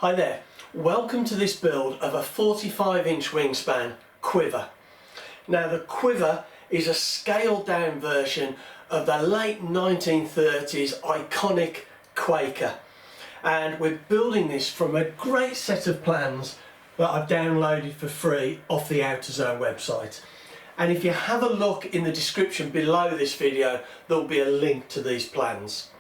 Hi there, welcome to this build of a 45-inch wingspan Quiver. Now the Quiver is a scaled down version of the late 1930s iconic Quaker, and we're building this from a great set of plans that I've downloaded for free off the OuterZone website. And if you have a look in the description below this video, there'll be a link to these plans.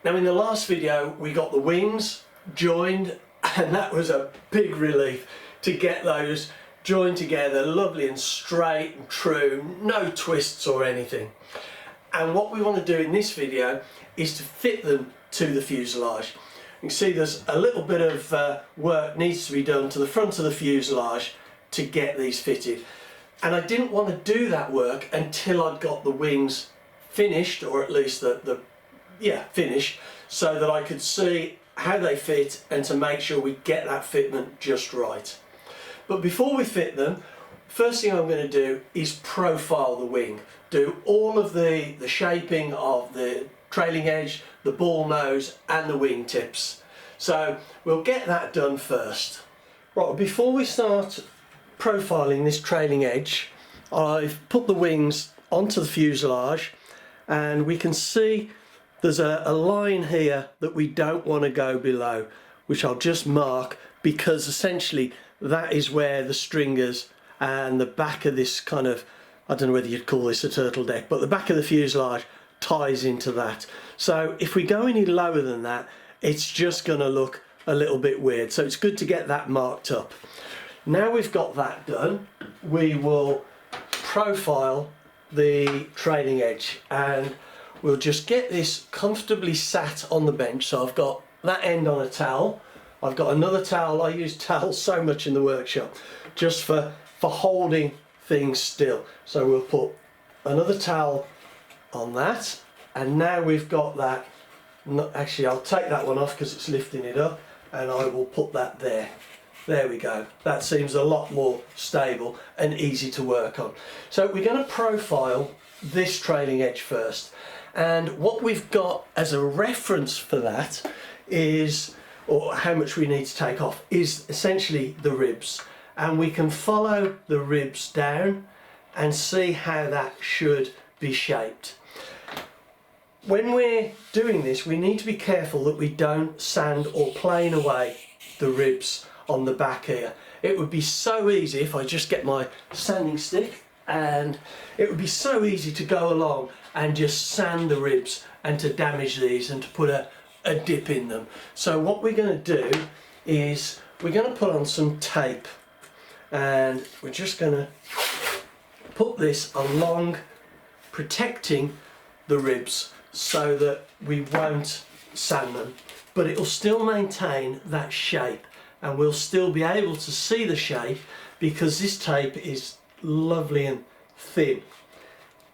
Now in the last video we got the wings joined, and that was a big relief to get those joined together lovely and straight and true, no twists or anything. And what we want to do in this video is to fit them to the fuselage. You can see there's a little bit of work needs to be done to the front of the fuselage to get these fitted, and I didn't want to do that work until I'd got the wings finished, or at least finished, so that I could see how they fit and to make sure we get that fitment just right. But before we fit them, first thing I'm going to do is profile the wing, do all of the shaping of the trailing edge, the ball nose and the wing tips. So we'll get that done first. Right, before we start profiling this trailing edge, I've put the wings onto the fuselage, and we can see there's a line here that we don't want to go below, which I'll just mark, because essentially that is where the stringers and the back of this kind of, I don't know whether you'd call this a turtle deck, but the back of the fuselage ties into that. So if we go any lower than that, it's just going to look a little bit weird. So it's good to get that marked up. Now we've got that done, we will profile the trailing edge, and we'll just get this comfortably sat on the bench. So I've got that end on a towel. I've got another towel. I use towels so much in the workshop just for holding things still. So we'll put another towel on that, and now we've got that. Actually, I'll take that one off because it's lifting it up, and I will put that there. There we go. That seems a lot more stable and easy to work on. So we're going to profile this trailing edge first. And what we've got as a reference for that is, or how much we need to take off, is essentially the ribs. And we can follow the ribs down and see how that should be shaped. When we're doing this, we need to be careful that we don't sand or plane away the ribs on the back here. It would be so easy if I just get my sanding stick, and it would be so easy to go along and just sand the ribs and to damage these and to put a dip in them. So what we're going to do is we're going to put on some tape, and we're just going to put this along, protecting the ribs so that we won't sand them, but it will still maintain that shape, and we'll still be able to see the shape because this tape is lovely and thin.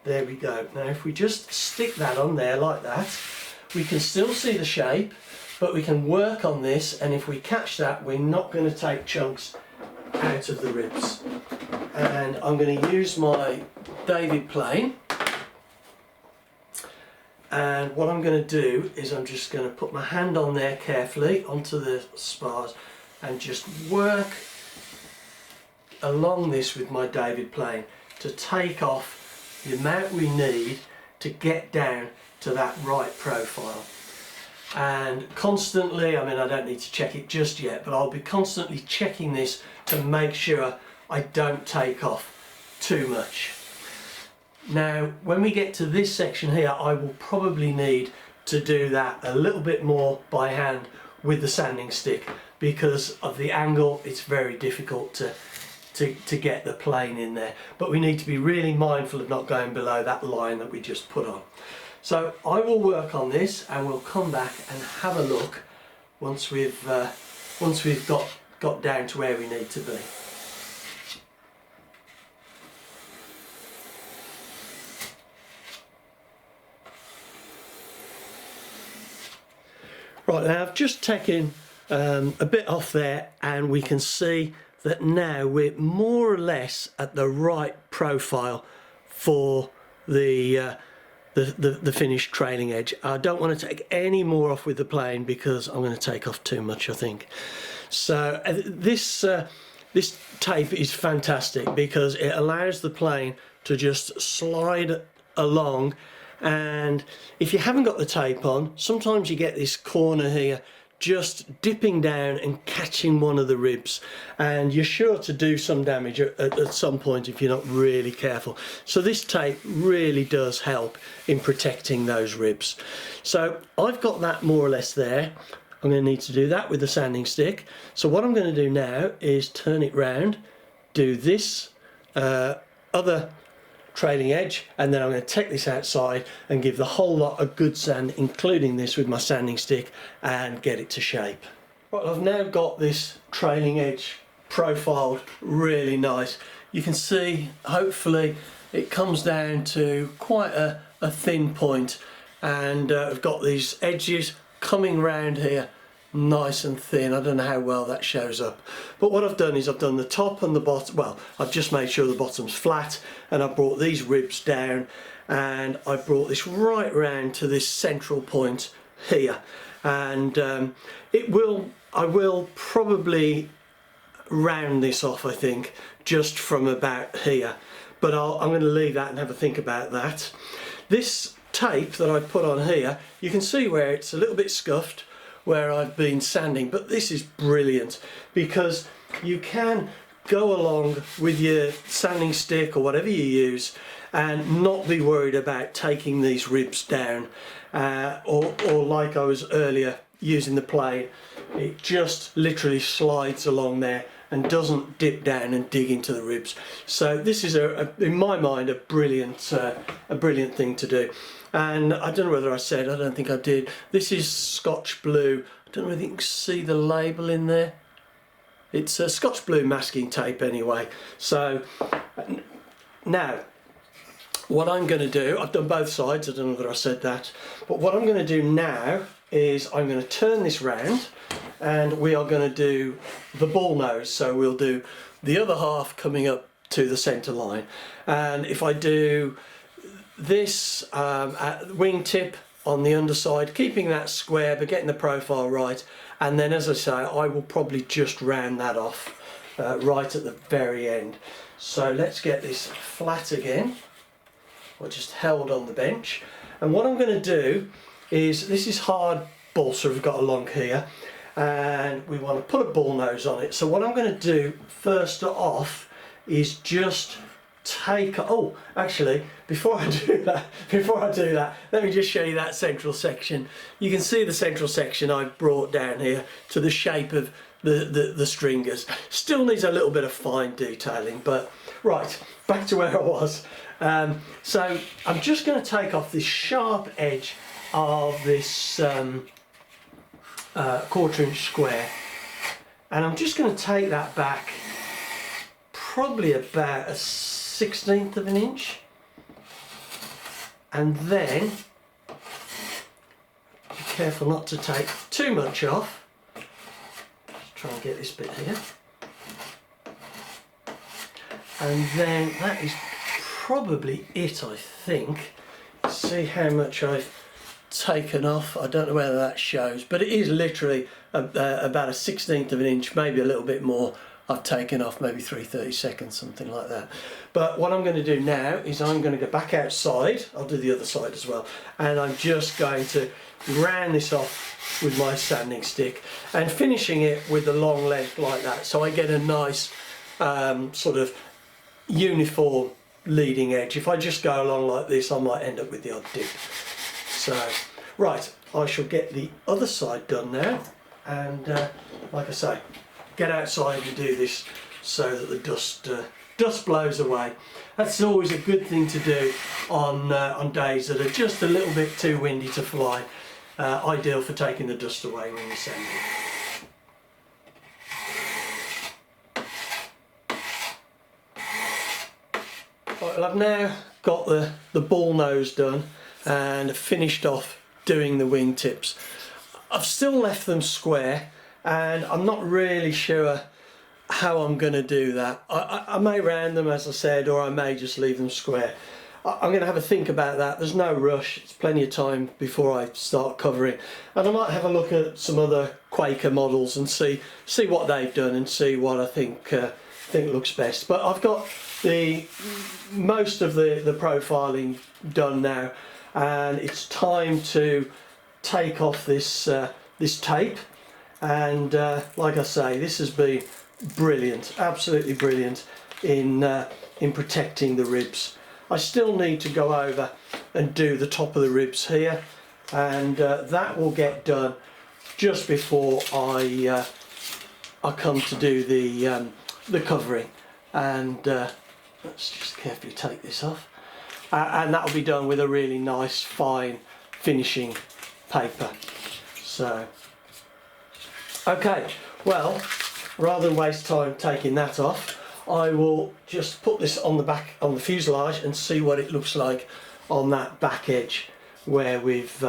There we go. Now if we just stick that on there like that, we can still see the shape, but we can work on this, and if we catch that, we're not going to take chunks out of the ribs. And I'm going to use my David plane, and what I'm going to do is I'm just going to put my hand on there carefully onto the spars and just work along this with my David plane to take off the amount we need to get down to that right profile. And constantly, I mean, I don't need to check it just yet, but I'll be constantly checking this to make sure I don't take off too much. Now when we get to this section here, I will probably need to do that a little bit more by hand with the sanding stick, because of the angle it's very difficult to get the plane in there, but we need to be really mindful of not going below that line that we just put on. So I will work on this, and we'll come back and have a look once we've got down to where we need to be. Right, now I've just taken a bit off there, and we can see that now we're more or less at the right profile for the the finished trailing edge. I don't want to take any more off with the plane because I'm going to take off too much, I think. So this tape is fantastic because it allows the plane to just slide along, and if you haven't got the tape on, sometimes you get this corner here just dipping down and catching one of the ribs, and you're sure to do some damage at some point if you're not really careful. So this tape really does help in protecting those ribs. So I've got that more or less there. I'm going to need to do that with the sanding stick. So what I'm going to do now is turn it round, do this other trailing edge, and then I'm going to take this outside and give the whole lot a good sand, including this, with my sanding stick, and get it to shape. Right, I've now got this trailing edge profiled really nice. You can see, hopefully, it comes down to quite a thin point, and I've got these edges coming round here nice and thin. I don't know how well that shows up, but what I've done is I've done the top and the bottom. Well, I've just made sure the bottom's flat, and I've brought these ribs down, and I brought this right round to this central point here, and I will probably round this off, I think, just from about here, but I'm going to leave that and have a think about that. This tape that I put on here, you can see where it's a little bit scuffed where I've been sanding, but this is brilliant because you can go along with your sanding stick or whatever you use and not be worried about taking these ribs down, or like I was earlier using the plane, it just literally slides along there and doesn't dip down and dig into the ribs. So this is in my mind a brilliant thing to do. And I don't know whether I said, I don't think I did, this is Scotch Blue. I don't know whether you can see the label in there. It's a Scotch Blue masking tape anyway. So now what I'm going to do, I've done both sides, I don't know whether I said that, but what I'm going to do now is I'm going to turn this round, and we are going to do the ball nose. So we'll do the other half coming up to the centre line, and if I do this wingtip on the underside, keeping that square but getting the profile right, and then, as I say, I will probably just round that off right at the very end. So let's get this flat again. I just held on the bench, and what I'm going to do is, this is hard balsa we've got along here, and we want to put a ball nose on it. So what I'm going to do first off is just take, oh, actually, before I do that, let me just show you that central section. You can see the central section I've brought down here to the shape of the stringers. Still needs a little bit of fine detailing, but right, back to where I was. So I'm just going to take off this sharp edge of this 1/4 inch square, and I'm just going to take that back probably about 1/16 of an inch, and then be careful not to take too much off. Just try and get this bit here, and then that is probably it, I think. See how much I've taken off. I don't know whether that shows, but it is literally about 1/16 of an inch, maybe a little bit more. I've taken off, maybe 3/32, something like that. But what I'm going to do now is I'm going to go back outside. I'll do the other side as well, and I'm just going to round this off with my sanding stick and finishing it with a long length like that, so I get a nice sort of uniform leading edge. If I just go along like this, I might end up with the odd dip. So right, I shall get the other side done now, and like I say, get outside and do this so that the dust blows away. That's always a good thing to do on days that are just a little bit too windy to fly. Ideal for taking the dust away when you're sanding. Right, well, I've now got the ball nose done and finished off doing the wingtips. I've still left them square, and I'm not really sure how I'm going to do that. I may round them, as I said, or I may just leave them square. I'm going to have a think about that. There's no rush, it's plenty of time before I start covering, and I might have a look at some other Quaker models and see what they've done and see what I think looks best. But I've got most of the profiling done now, and it's time to take off this tape. And like I say, this has been brilliant, absolutely brilliant in protecting the ribs. I still need to go over and do the top of the ribs here, and that will get done just before I come to do the covering. And let's just carefully take this off, and that will be done with a really nice fine finishing paper. So okay, well, rather than waste time taking that off, I will just put this on the back, on the fuselage, and see what it looks like on that back edge where we've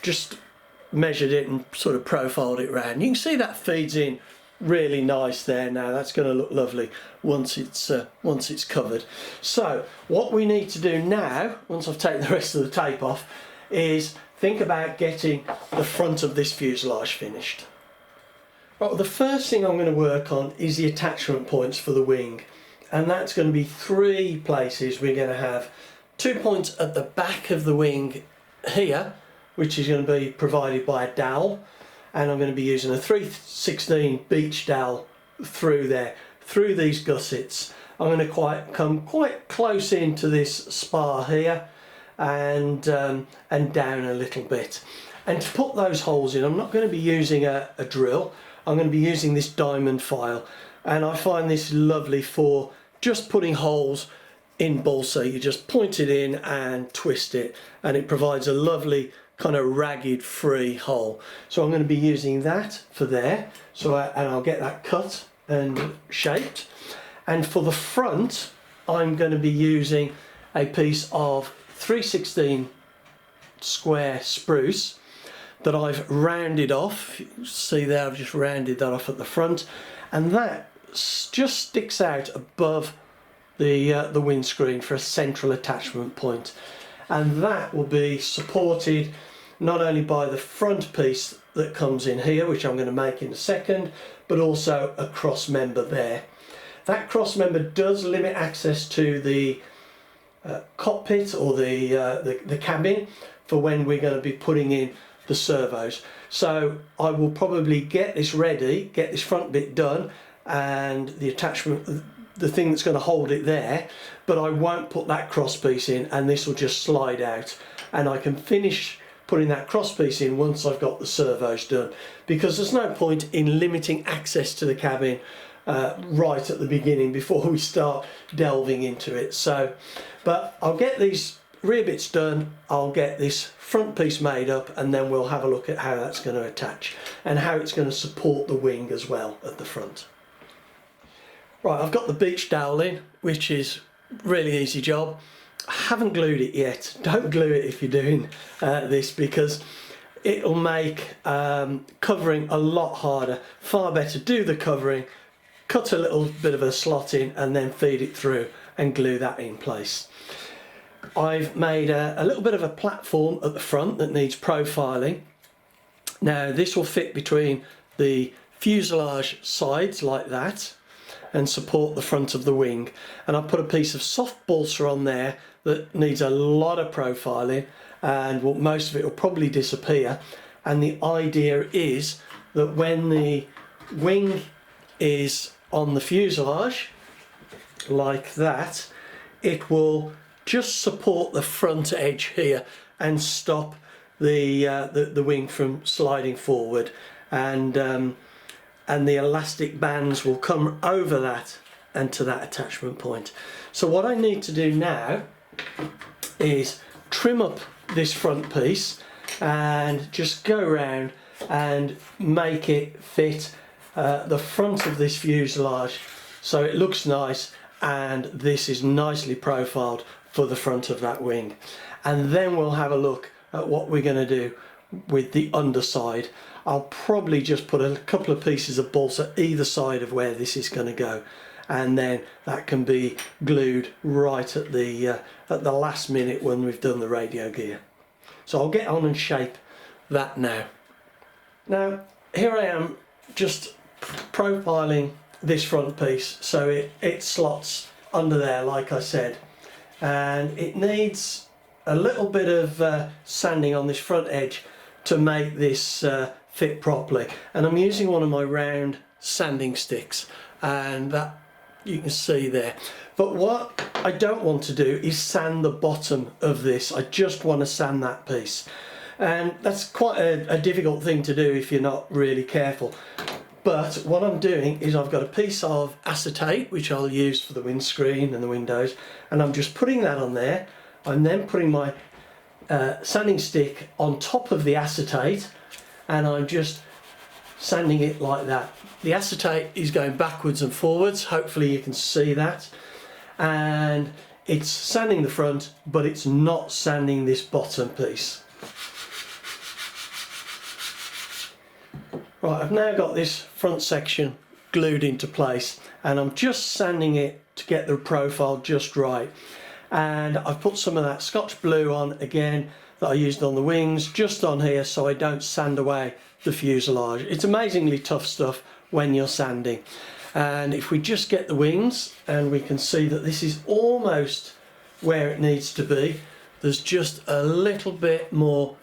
just measured it and sort of profiled it round. You can see that feeds in really nice there. Now that's going to look lovely once it's covered. So what we need to do now, once I've taken the rest of the tape off, is think about getting the front of this fuselage finished. Right, well, the first thing I'm going to work on is the attachment points for the wing, and that's going to be 3 places. We're going to have 2 points at the back of the wing here, which is going to be provided by a dowel, and I'm going to be using a 3/16 beach dowel through there, through these gussets. I'm going to come quite close into this spar here, and down a little bit. And to put those holes in, I'm not going to be using a drill. I'm going to be using this diamond file, and I find this lovely for just putting holes in balsa. You just point it in and twist it, and it provides a lovely kind of ragged free hole. So I'm going to be using that for there, and I'll get that cut and shaped. And for the front, I'm going to be using a piece of 3/16 square spruce that I've rounded off. You see there, I've just rounded that off at the front, and that just sticks out above the windscreen for a central attachment point. And that will be supported not only by the front piece that comes in here, which I'm going to make in a second, but also a cross member there. That cross member does limit access to the cockpit or the cabin for when we're going to be putting in the servos. So I will probably get this ready, get this front bit done, and the attachment, the thing that's going to hold it there, but I won't put that cross piece in, and this will just slide out, and I can finish putting that cross piece in once I've got the servos done, because there's no point in limiting access to the cabin right at the beginning before we start delving into it. So, but I'll get these rear bits done, I'll get this front piece made up, and then we'll have a look at how that's going to attach and how it's going to support the wing as well at the front. Right, I've got the beach dowel in, which is really easy job. I haven't glued it yet. Don't glue it if you're doing this, because it'll make covering a lot harder. Far better do the covering, cut a little bit of a slot in, and then feed it through and glue that in place. I've made a little bit of a platform at the front that needs profiling. Now this will fit between the fuselage sides like that and support the front of the wing, and I'll put a piece of soft balsa on there that needs a lot of profiling, and most of it will probably disappear. And the idea is that when the wing is on the fuselage like that, it will just support the front edge here and stop the wing from sliding forward, and the elastic bands will come over that and to that attachment point. So what I need to do now is trim up this front piece and just go around and make it fit the front of this fuselage so it looks nice, and this is nicely profiled for the front of that wing. And then we'll have a look at what we're going to do with the underside. I'll probably just put a couple of pieces of balsa either side of where this is going to go, and then that can be glued right at the last minute when we've done the radio gear. So I'll get on and shape that now. Now here I am just profiling this front piece so it slots under there like I said, and it needs a little bit of sanding on this front edge to make this fit properly, and I'm using one of my round sanding sticks, and that you can see there. But what I don't want to do is sand the bottom of this. I just want to sand that piece, and that's quite a difficult thing to do if you're not really careful. But what I'm doing is I've got a piece of acetate which I'll use for the windscreen and the windows, and I'm just putting that on there. I'm then putting my sanding stick on top of the acetate, and I'm just sanding it like that. The acetate is going backwards and forwards, hopefully you can see that, and it's sanding the front but it's not sanding this bottom piece. Right, I've now got this front section glued into place, and I'm just sanding it to get the profile just right. And I've put some of that Scotch blue on again that I used on the wings, just on here, so I don't sand away the fuselage. It's amazingly tough stuff when you're sanding. And if we just get the wings, and we can see that this is almost where it needs to be, there's just a little bit more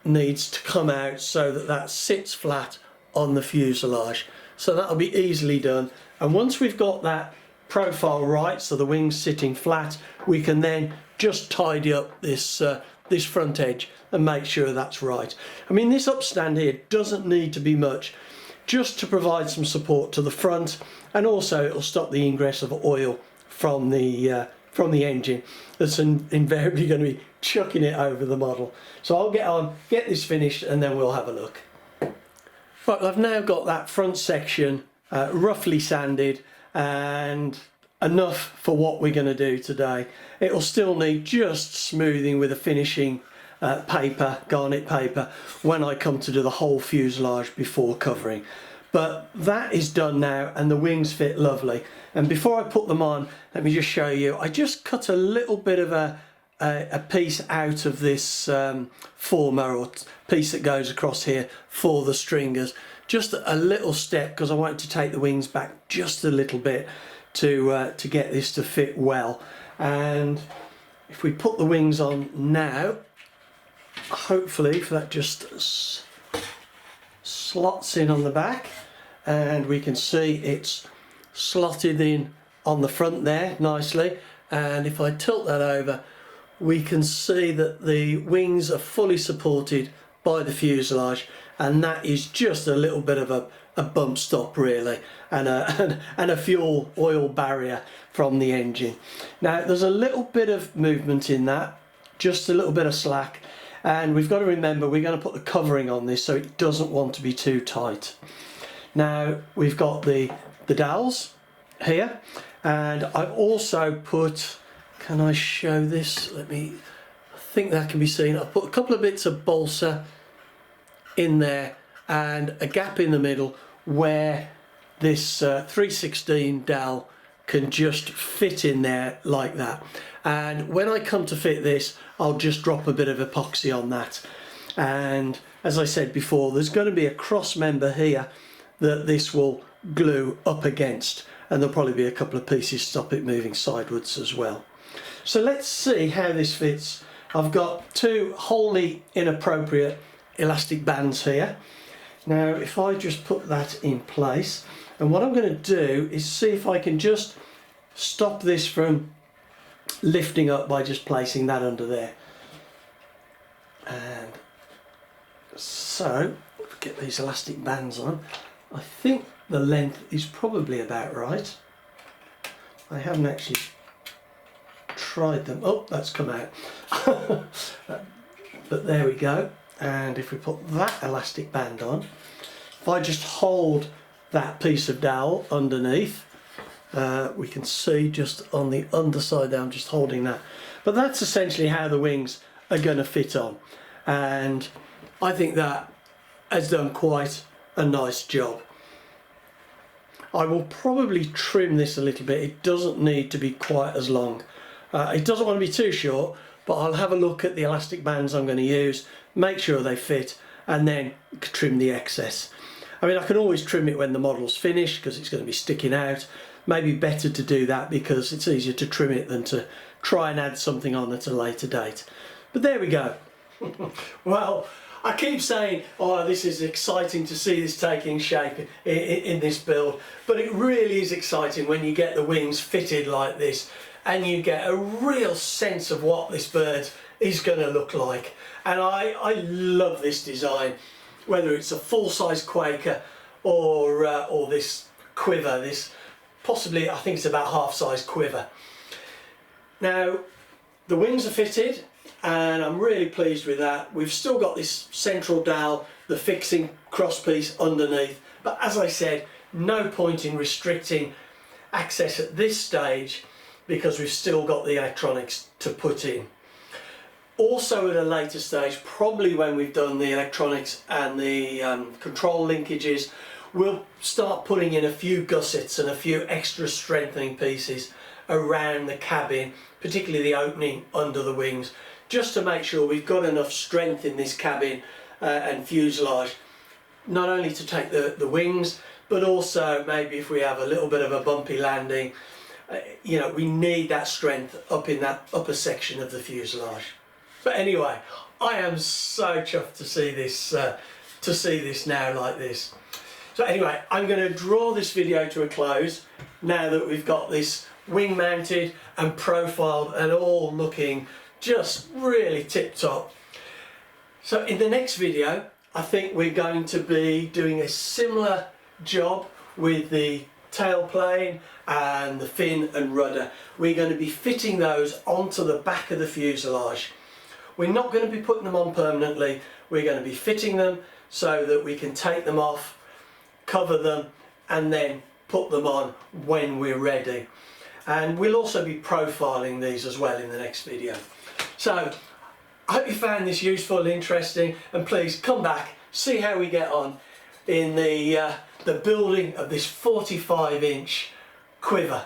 needs to come out so that that sits flat on the fuselage. So that'll be easily done, and once we've got that profile right, so the wings sitting flat, we can then just tidy up this this front edge and make sure that's right. I mean, this upstand here doesn't need to be much, just to provide some support to the front, and also it'll stop the ingress of oil from the engine that's invariably going to be chucking it over the model. So I'll get on, get this finished, and then we'll have a look. Right, I've now got that front section roughly sanded, and enough for what we're going to do today. It'll still need just smoothing with a finishing paper, garnet paper, when I come to do the whole fuselage before covering. But that is done now, and the wings fit lovely. And before I put them on, let me just show you, I just cut a little bit of a piece out of this former, or piece that goes across here for the stringers. Just a little step, because I want to take the wings back just a little bit to get this to fit well. And if we put the wings on now, hopefully if that just slots in on the back, and we can see it's slotted in on the front there nicely, and if I tilt that over, we can see that the wings are fully supported by the fuselage, and that is just a little bit of a bump stop really, and a fuel oil barrier from the engine. Now there's a little bit of movement in that, just a little bit of slack, and we've got to remember we're going to put the covering on this so it doesn't want to be too tight. Now we've got the dowels here, and I've also put, can I show this? I think that can be seen. I've put a couple of bits of balsa in there and a gap in the middle where this 316 dowel can just fit in there like that. And when I come to fit this, I'll just drop a bit of epoxy on that. And as I said before, there's going to be a cross member here that this will glue up against, and there'll probably be a couple of pieces to stop it moving sideways as well. So let's see how this fits. I've got two wholly inappropriate elastic bands here. Now if I just put that in place, and what I'm going to do is see if I can just stop this from lifting up by just placing that under there. And so get these elastic bands on. I think the length is probably about right. I haven't actually tried them. Oh, that's come out. But there we go. And if we put that elastic band on, if I just hold that piece of dowel underneath, we can see just on the underside there, I'm just holding that. But that's essentially how the wings are going to fit on, and I think that has done quite a nice job. I will probably trim this a little bit. It doesn't need to be quite as long. It doesn't want to be too short, but I'll have a look at the elastic bands I'm going to use, make sure they fit, and then trim the excess. I mean, I can always trim it when the model's finished because it's going to be sticking out. Maybe better to do that because it's easier to trim it than to try and add something on at a later date. But there we go. Well, I keep saying, oh, this is exciting to see this taking shape in this build, but it really is exciting when you get the wings fitted like this and you get a real sense of what this bird is going to look like. And I love this design, whether it's a full-size Quaker or this Quiver, this possibly, I think it's about half-size Quiver. Now, the wings are fitted and I'm really pleased with that. We've still got this central dowel, the fixing crosspiece underneath, but as I said, no point in restricting access at this stage because we've still got the electronics to put in. Also at a later stage, probably when we've done the electronics and the control linkages, we'll start putting in a few gussets and a few extra strengthening pieces around the cabin, particularly the opening under the wings, just to make sure we've got enough strength in this cabin and fuselage, not only to take the wings, but also maybe if we have a little bit of a bumpy landing, you know, we need that strength up in that upper section of the fuselage. But anyway, I am so chuffed to see this now like this. So anyway, I'm going to draw this video to a close now that we've got this wing mounted and profiled and all looking just really tip top. So in the next video, I think we're going to be doing a similar job with the tailplane and the fin and rudder. We're going to be fitting those onto the back of the fuselage. We're not going to be putting them on permanently. We're going to be fitting them so that we can take them off, cover them, and then put them on when we're ready. And we'll also be profiling these as well in the next video. So I hope you found this useful, interesting, and please come back, see how we get on in the building of this 45-inch Quiver.